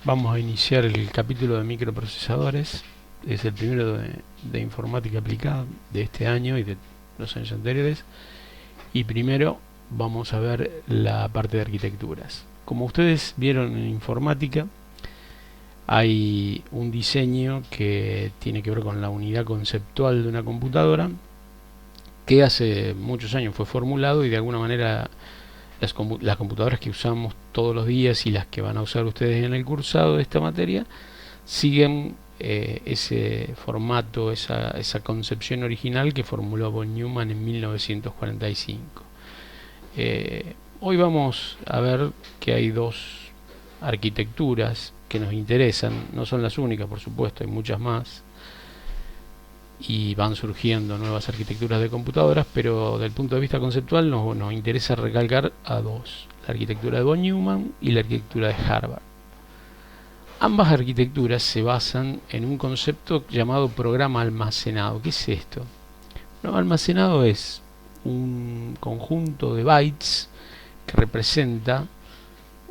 Vamos a iniciar el capítulo de microprocesadores. Es el primero de informática aplicada de este año y de los años anteriores. Y primero vamos a ver la parte de arquitecturas. Como ustedes vieron en informática, hay un diseño que tiene que ver con la unidad conceptual de una computadora, que hace muchos años fue formulado y de alguna manera las computadoras que usamos todos los días y las que van a usar ustedes en el cursado de esta materia siguen ese formato, esa concepción original que formuló von Neumann en 1945. Hoy vamos a ver que hay dos arquitecturas que nos interesan, no son las únicas, por supuesto, hay muchas más y van surgiendo nuevas arquitecturas de computadoras, pero desde el punto de vista conceptual nos interesa recalcar a dos: la arquitectura de von Neumann y la arquitectura de Harvard. Ambas arquitecturas se basan en un concepto llamado programa almacenado. ¿Qué es esto? El programa almacenado es un conjunto de bytes que representa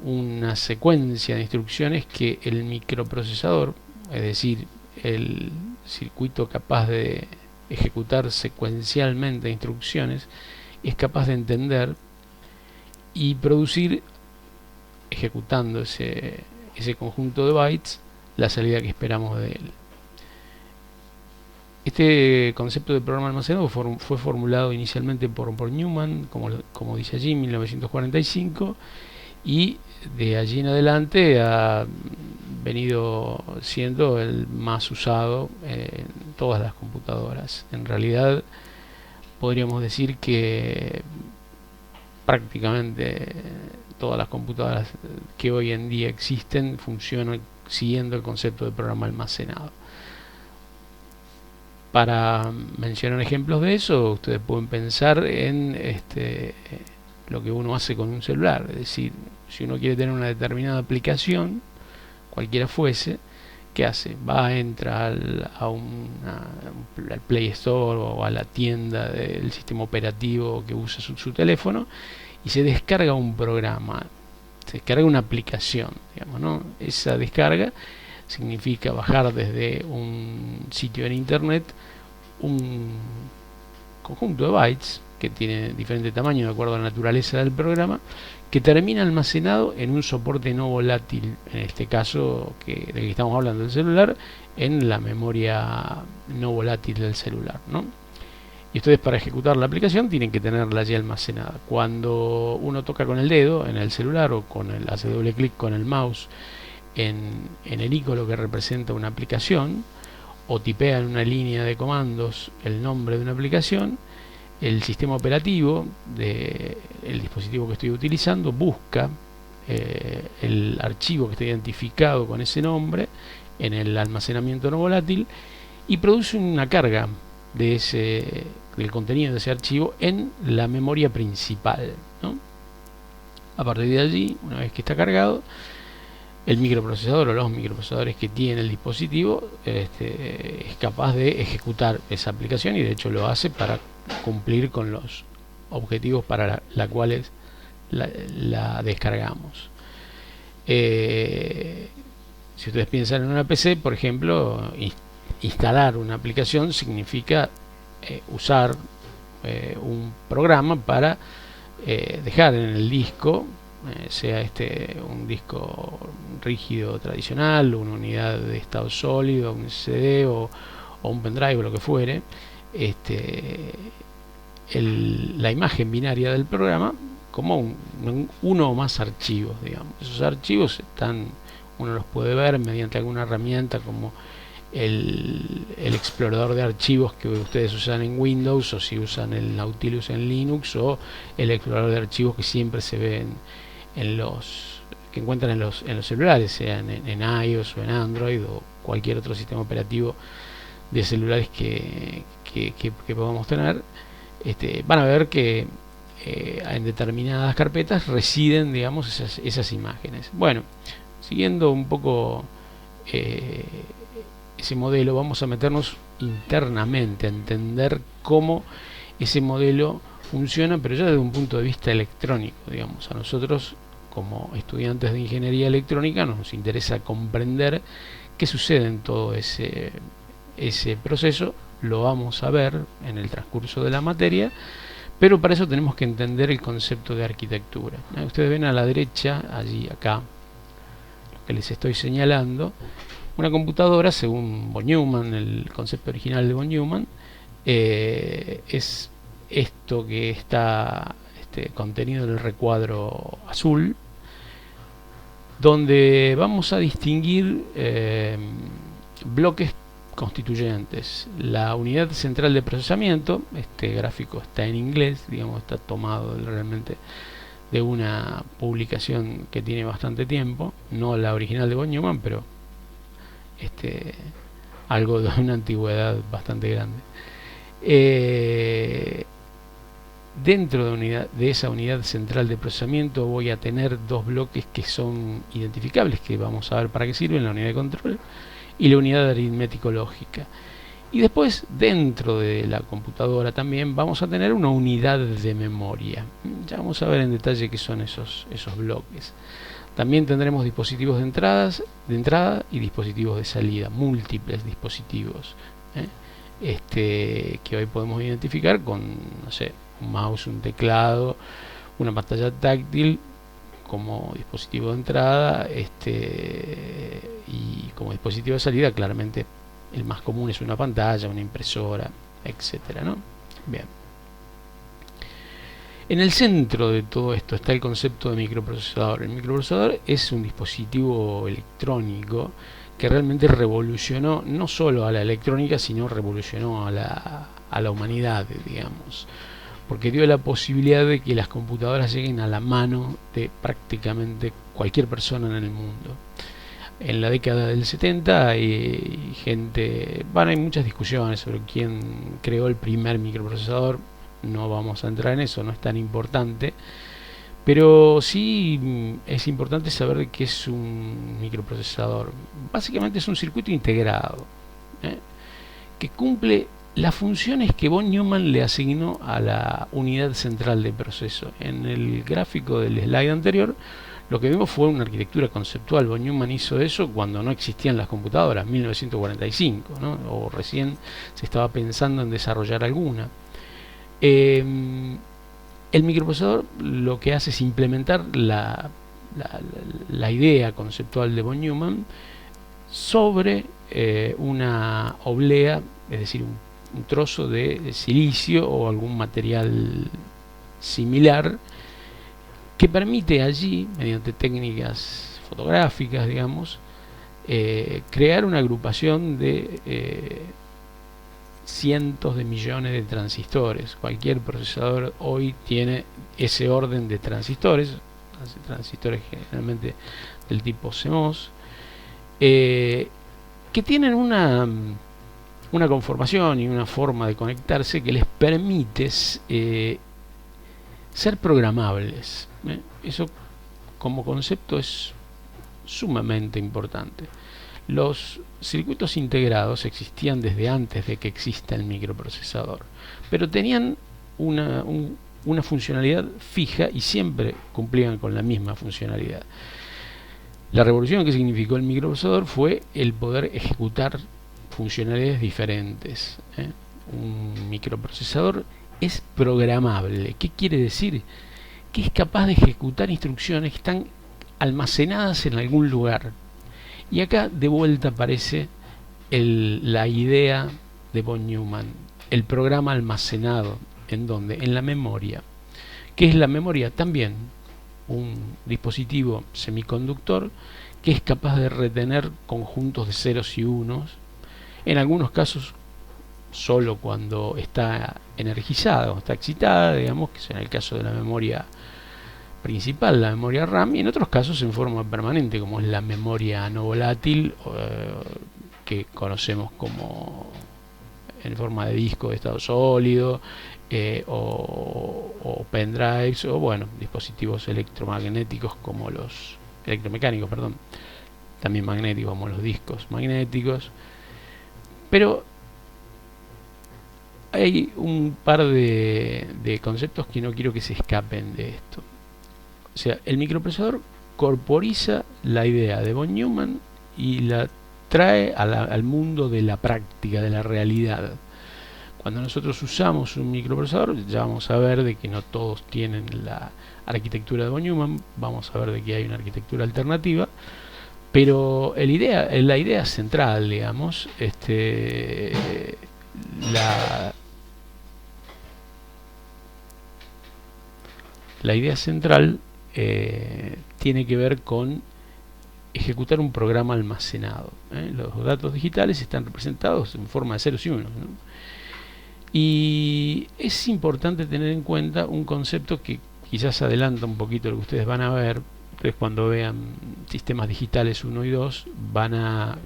una secuencia de instrucciones que el microprocesador, es decir, el circuito capaz de ejecutar secuencialmente instrucciones, es capaz de entender y producir, ejecutando ese conjunto de bytes, la salida que esperamos de él. Este concepto de programa almacenado fue formulado inicialmente por Neumann, como dice allí, en 1945, y de allí en adelante ha venido siendo el más usado en todas las computadoras. En realidad podríamos decir que prácticamente todas las computadoras que hoy en día existen funcionan siguiendo el concepto de programa almacenado. Para mencionar ejemplos de eso, ustedes pueden pensar en lo que uno hace con un celular. Es decir, si uno quiere tener una determinada aplicación, cualquiera fuese, ¿qué hace? Entra al Play Store o a la tienda del sistema operativo que usa su teléfono y se descarga un programa, se descarga una aplicación, digamos, ¿no? Esa descarga significa bajar desde un sitio en internet un conjunto de bytes que tiene diferente tamaño de acuerdo a la naturaleza del programa, que termina almacenado en un soporte no volátil, en este caso del que estamos hablando, del celular, en la memoria no volátil del celular, ¿no? Y ustedes, para ejecutar la aplicación, tienen que tenerla allí almacenada. Cuando uno toca con el dedo en el celular o hace doble clic con el mouse en el icono que representa una aplicación, o tipea en una línea de comandos el nombre de una aplicación, el sistema operativo del dispositivo que estoy utilizando busca el archivo que está identificado con ese nombre en el almacenamiento no volátil y produce una carga del contenido de ese archivo en la memoria principal, ¿no? A partir de allí, una vez que está cargado, el microprocesador o los microprocesadores que tiene el dispositivo es capaz de ejecutar esa aplicación, y de hecho lo hace para cumplir con los objetivos para la cuales la descargamos. Si ustedes piensan en una PC, por ejemplo, instalar una aplicación significa usar un programa para dejar en el disco, sea un disco rígido tradicional, una unidad de estado sólido, un CD o un pendrive o lo que fuere, la imagen binaria del programa como uno o más archivos, digamos. Esos archivos uno los puede ver mediante alguna herramienta como el explorador de archivos que ustedes usan en Windows, o si usan el Nautilus en Linux, o el explorador de archivos que siempre se ve que encuentran en los celulares, sean en iOS o en Android o cualquier otro sistema operativo de celulares que podamos tener. Van a ver que en determinadas carpetas residen, digamos, esas imágenes. Bueno, siguiendo un poco ese modelo, vamos a meternos internamente a entender cómo ese modelo funciona, pero ya desde un punto de vista electrónico, digamos. A nosotros como estudiantes de ingeniería electrónica nos interesa comprender qué sucede en todo ese proceso. Lo vamos a ver en el transcurso de la materia, pero para eso tenemos que entender el concepto de arquitectura. Ustedes ven a la derecha, allí, acá, lo que les estoy señalando, una computadora, según von Neumann, el concepto original de von Neumann, es esto que está contenido en el recuadro azul, donde vamos a distinguir bloques constituyentes. La unidad central de procesamiento, este gráfico está en inglés, digamos, está tomado realmente de una publicación que tiene bastante tiempo, no la original de von Neumann, pero algo de una antigüedad bastante grande. Dentro de esa unidad central de procesamiento voy a tener dos bloques que son identificables, que vamos a ver para qué sirven: la unidad de control y la unidad aritmético-lógica. Y después, dentro de la computadora también vamos a tener una unidad de memoria. Ya vamos a ver en detalle qué son esos bloques. También tendremos dispositivos de entrada y dispositivos de salida, múltiples dispositivos, que hoy podemos identificar con, no sé, un mouse, un teclado, una pantalla táctil como dispositivo de entrada, y como dispositivo de salida, claramente el más común es una pantalla, una impresora, etcétera, ¿no? Bien. En el centro de todo esto está el concepto de microprocesador. El microprocesador es un dispositivo electrónico que realmente revolucionó no solo a la electrónica, sino revolucionó a la humanidad, digamos, porque dio la posibilidad de que las computadoras lleguen a la mano de prácticamente cualquier persona en el mundo. En la década del 70 hay hay muchas discusiones sobre quién creó el primer microprocesador. No vamos a entrar en eso, no es tan importante, pero sí es importante saber qué es un microprocesador. Básicamente es un circuito integrado, que cumple las funciones que von Neumann le asignó a la unidad central de proceso. En el gráfico del slide anterior, lo que vimos fue una arquitectura conceptual. Von Neumann hizo eso cuando no existían las computadoras, 1945, ¿no? O recién se estaba pensando en desarrollar alguna. El microprocesador lo que hace es implementar la idea conceptual de von Neumann sobre una oblea, es decir, un trozo de silicio o algún material similar, que permite allí, mediante técnicas fotográficas, digamos, crear una agrupación de cientos de millones de transistores. Cualquier procesador hoy tiene ese orden de transistores generalmente del tipo CMOS, que tienen una conformación y una forma de conectarse que les permite ser programables. Eso como concepto es sumamente importante. Los circuitos integrados existían desde antes de que exista el microprocesador, pero tenían una funcionalidad fija y siempre cumplían con la misma funcionalidad. La revolución que significó el microprocesador fue el poder ejecutar funcionalidades diferentes. Un microprocesador es programable. ¿Qué quiere decir? Que es capaz de ejecutar instrucciones que están almacenadas en algún lugar. Y acá de vuelta aparece la idea de von Neumann, el programa almacenado. ¿En dónde? En la memoria. ¿Qué es la memoria? También un dispositivo semiconductor que es capaz de retener conjuntos de ceros y unos, en algunos casos solo cuando está energizada o está excitada, digamos, que es en el caso de la memoria principal, la memoria RAM, y en otros casos en forma permanente, como es la memoria no volátil, que conocemos como en forma de disco de estado sólido, o pendrives, o bueno, dispositivos electromecánicos como los también magnéticos como los discos magnéticos. Pero hay un par de conceptos que no quiero que se escapen de esto. O sea, el microprocesador corporiza la idea de von Neumann y la trae al mundo de la práctica, de la realidad. Cuando nosotros usamos un microprocesador, ya vamos a ver de que no todos tienen la arquitectura de von Neumann, vamos a ver de que hay una arquitectura alternativa, pero la idea central, digamos, la idea central tiene que ver con ejecutar un programa almacenado. Los datos digitales están representados en forma de ceros y unos, ¿no? Y es importante tener en cuenta un concepto que quizás adelanta un poquito lo que ustedes van a ver. Ustedes cuando vean sistemas digitales 1 y 2 van a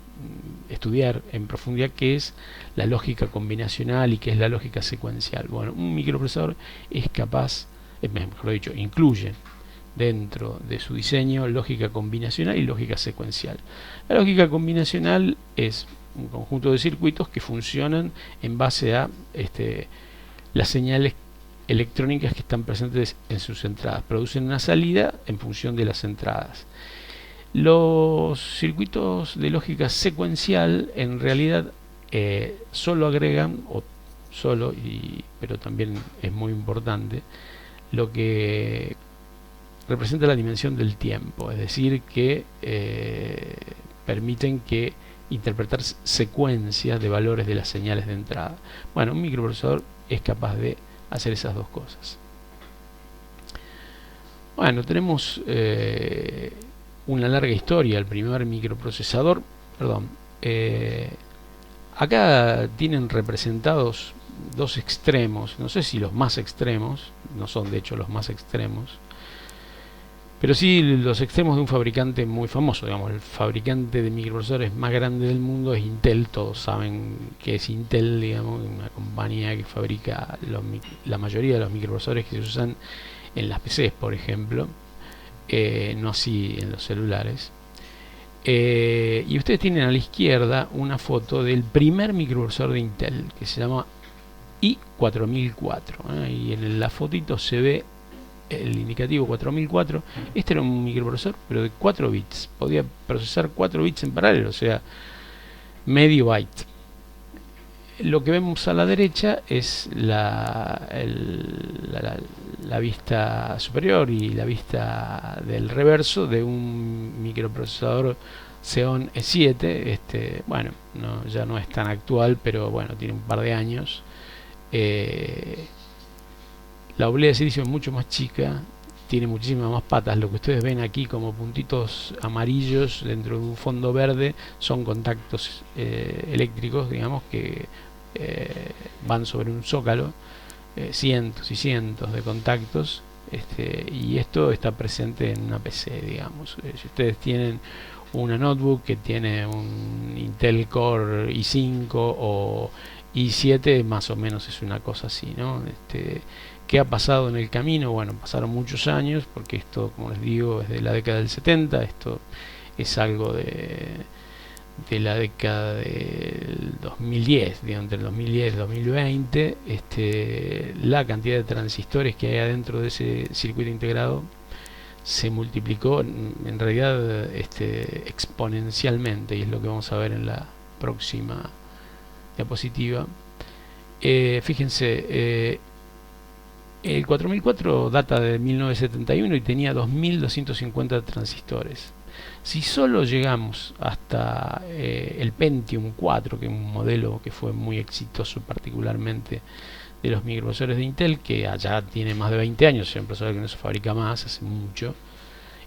estudiar en profundidad qué es la lógica combinacional y qué es la lógica secuencial. Bueno, un microprocesador es capaz, mejor dicho, incluye dentro de su diseño lógica combinacional y lógica secuencial. La lógica combinacional es un conjunto de circuitos que funcionan en base a las señales electrónicas que están presentes en sus entradas. Producen una salida en función de las entradas. Los circuitos de lógica secuencial en realidad solo agregan, pero también es muy importante, lo que representa la dimensión del tiempo, es decir, que permiten que interpretar secuencias de valores de las señales de entrada. Bueno, un microprocesador es capaz de hacer esas dos cosas. Bueno, tenemos una larga historia. El primer microprocesador, acá tienen representados dos extremos, no sé si los más extremos, no son de hecho los más extremos, pero sí los extremos de un fabricante muy famoso. Digamos, el fabricante de microprocesadores más grande del mundo es Intel. Todos saben que es Intel, digamos, una compañía que fabrica la mayoría de los microprocesadores que se usan en las PCs, por ejemplo, no así en los celulares. Y ustedes tienen a la izquierda una foto del primer microprocesador de Intel, que se llama i4004, y en la fotito se ve el indicativo 4004. Este era un microprocesador pero de 4 bits, podía procesar 4 bits en paralelo, o sea, medio byte. Lo que vemos a la derecha es la vista superior y la vista del reverso de un microprocesador Xeon E7. Bueno, ya no es tan actual, pero bueno, tiene un par de años. La oblea de silicio es mucho más chica, tiene muchísimas más patas. Lo que ustedes ven aquí como puntitos amarillos dentro de un fondo verde son contactos eléctricos, digamos, que van sobre un zócalo, cientos y cientos de contactos, y esto está presente en una PC, digamos. Si ustedes tienen una notebook que tiene un Intel Core i5 o i7, más o menos es una cosa así, ¿no? ¿Qué ha pasado en el camino? Bueno, pasaron muchos años, porque esto, como les digo, es de la década del 70, esto es algo de la década del 2010, digamos, entre el 2010 y el 2020, la cantidad de transistores que hay adentro de ese circuito integrado se multiplicó en realidad exponencialmente, y es lo que vamos a ver en la próxima diapositiva. Fíjense, el 4004 data de 1971 y tenía 2250 transistores. Si solo llegamos hasta el Pentium 4, que es un modelo que fue muy exitoso particularmente de los microprocesadores de Intel, que allá tiene más de 20 años, es un procesador que no se fabrica más, hace mucho,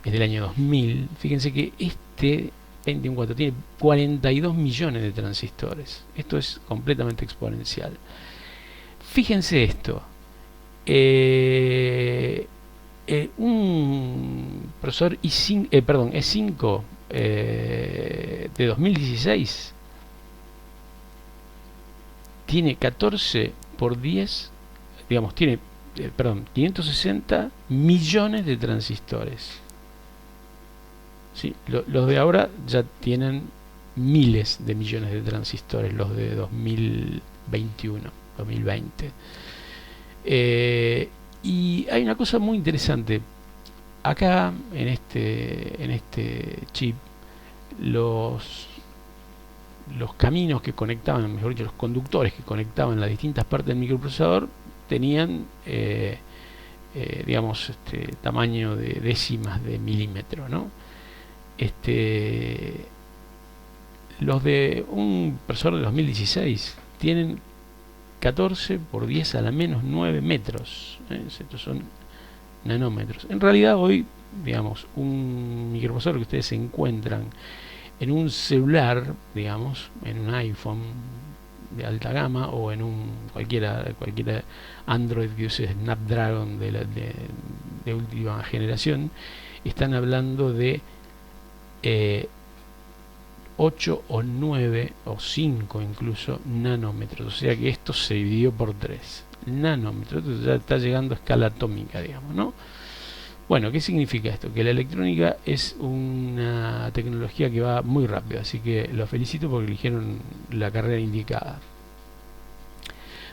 es del año 2000. Fíjense que este Pentium 4 tiene 42 millones de transistores. Esto es completamente exponencial. Fíjense esto. Un procesador E5 de 2016 tiene 14 por 10, digamos, tiene 560 millones de transistores. ¿Sí? Los de ahora ya tienen miles de millones de transistores, los de 2021, 2020. Y hay una cosa muy interesante. acá en este chip, los caminos que conectaban, mejor dicho, los conductores que conectaban las distintas partes del microprocesador tenían digamos, tamaño de décimas de milímetro, ¿no? Los de un procesador de 2016 tienen 14 por 10 a la menos 9 metros, estos son nanómetros. En realidad hoy, digamos, un microprocesador que ustedes encuentran en un celular, digamos, en un iPhone de alta gama o en un cualquiera Android que use Snapdragon de última generación, están hablando de 8 o 9 o 5 incluso nanómetros, o sea que esto se dividió por 3 nanómetros, esto ya está llegando a escala atómica, digamos, ¿no? Bueno, ¿qué significa esto? Que la electrónica es una tecnología que va muy rápido, así que los felicito porque eligieron la carrera indicada.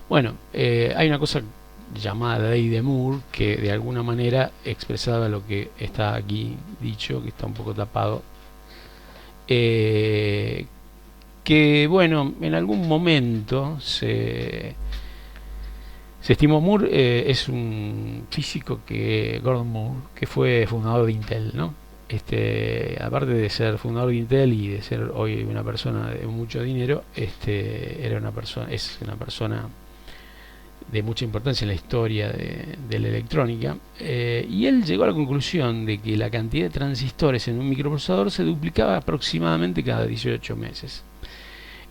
Bueno, hay una cosa llamada ley de Moore que de alguna manera expresaba lo que está aquí dicho, que está un poco tapado. Que bueno, en algún momento se estimó. Moore es un físico Gordon Moore, que fue fundador de Intel, ¿no? Aparte de ser fundador de Intel y de ser hoy una persona de mucho dinero, es una persona de mucha importancia en la historia de la electrónica, y él llegó a la conclusión de que la cantidad de transistores en un microprocesador se duplicaba aproximadamente cada 18 meses.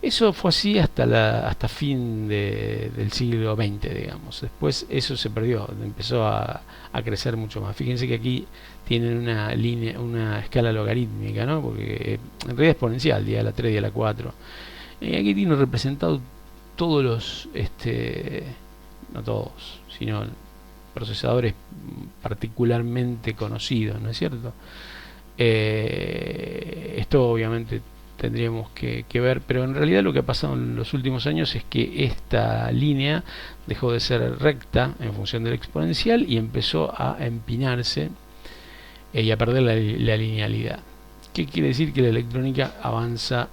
Eso fue así hasta fin del siglo XX, digamos. Después eso se perdió, empezó a crecer mucho más. Fíjense que aquí tienen una escala logarítmica, ¿no? Porque en realidad exponencial, día a la 3, día a la 4. Aquí tiene representado todos los, no todos, sino procesadores particularmente conocidos, ¿no es cierto? Esto obviamente tendríamos que ver, pero en realidad lo que ha pasado en los últimos años es que esta línea dejó de ser recta en función del exponencial y empezó a empinarse y a perder la linealidad. ¿Qué quiere decir? Que la electrónica avanza,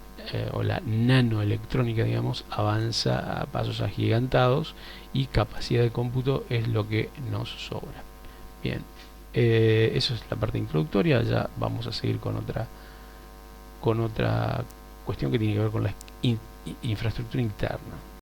o la nanoelectrónica, digamos, avanza a pasos agigantados y capacidad de cómputo es lo que nos sobra. Bien, eso es la parte introductoria. Ya vamos a seguir con otra cuestión que tiene que ver con la infraestructura interna.